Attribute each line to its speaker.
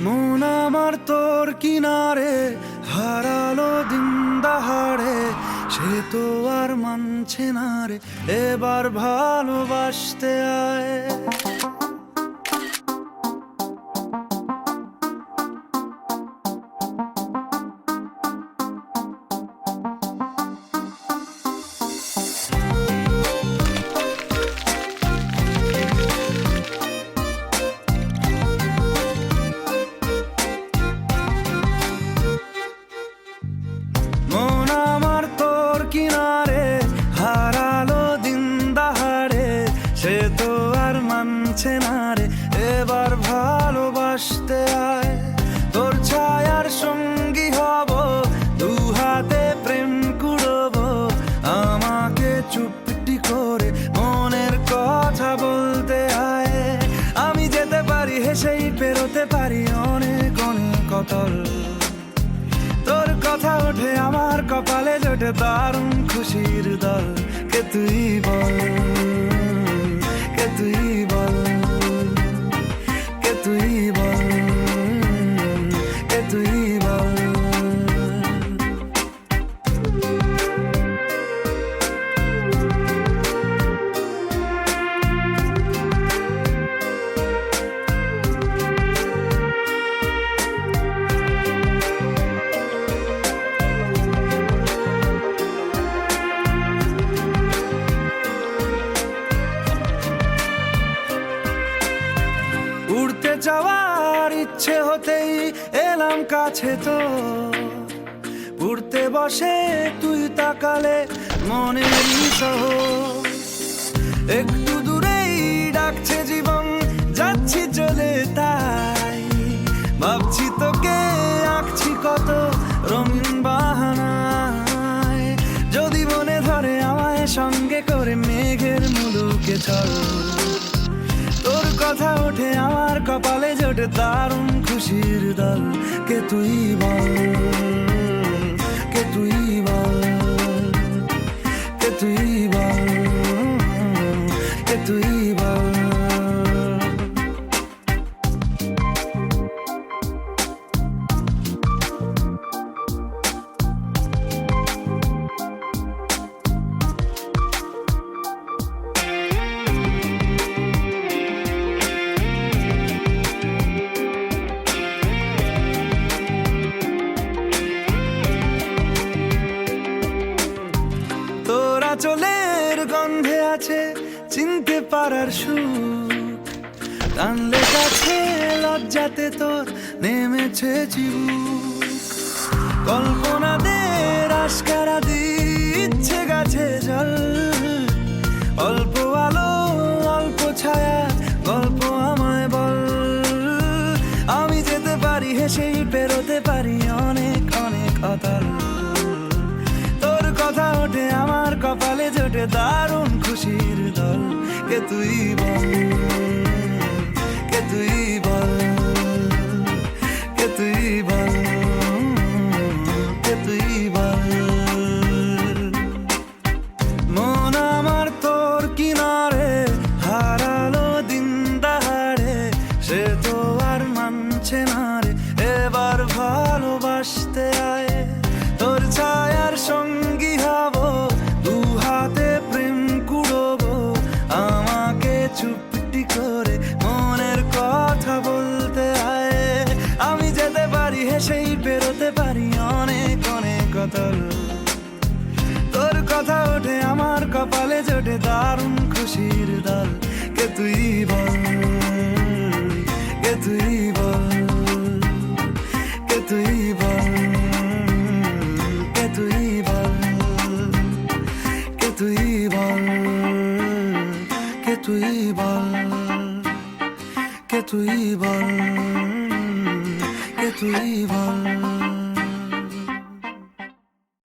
Speaker 1: মন আমার তোর কিনারে হারালো দিন দাহাড়ে, সে তো আর মানছে না রে এবার ভালোবাসতে আয়। মন আমার তোর কিনারে হারালো দিন দাহাড়ে, সে তো আর মানছে না রে এবার ভালোবাসতে আয়। তোর ছায়ার সঙ্গী হব, দু হাতে প্রেম কুড়বো, আমাকে চুপটি করে মনের কথা বলতে আয়। আমি যেতে পারি হেসেই পেরোতে পারি অনেক অনেক অতল, তোর কথা ওঠে আমার কপালে জোটে দারুণ খুশির দল। কে তুই বল, কে তুই বল, কে তুই বল, কে তুই বল। উড়তে যাওয়ার ইচ্ছে হতেই এলাম কাছে তো, উড়তে বসে তুই তাকালে মনের শহর। একটু দূরেই ডাকছে জীবন, যাচ্ছি চলে তাই ভাবছি তোকে আঁকছি কত রঙিন বাহানায়। যদি মনে ধরে আমায় সঙ্গে করে মেঘের মুলুকে চল, তোর কথা ওঠে আমার কপালে জোটে দারুণ খুশির দল। কে তুই বল, কে তুই বল, কে তুই বল, কে তুই বল। চোলের গন্ধে আছে চিনতে পারার সুখ, টানলে কাছে লজ্জাতে তোর নেমেছে চিবুক। কল্পনাদের আশকারা দিচ্ছে গাছে জল, অল্প আলো অল্প ছায়া গল্প আমায় বল। আমি যেতে পারি হেসেই পেরোতে পারি অনেক অনেক অতল, তোর কথা ওঠে আমার কপালে জোটে দারুণ খুশির দল। কে তুই বল, কে তুই বল, কে তুই বল, কে তুই বল। মন আমার তোর কিনারে হারালো দিন দাহাড়ে, সে তো আর মানছে না রে এবার ভালোবাসতে আয়। তোর ছায়ার সঙ্গী হব, দু হাতে প্রেম কুড়বো, আমাকে চুপটি করে মনের কথা বলতে আয়। আমি যেতে পারি হেসেই পেরোতে পারি অনেক অনেক অতল, তোর কথা ওঠে আমার কপালে জোটে দারুণ খুশির দল। কে তুই বল, কে তুই বল, কে তুই বল, কে তুই বল, কে তুই বল, কে তুই বল, কে তুই বল, কে তুই বল।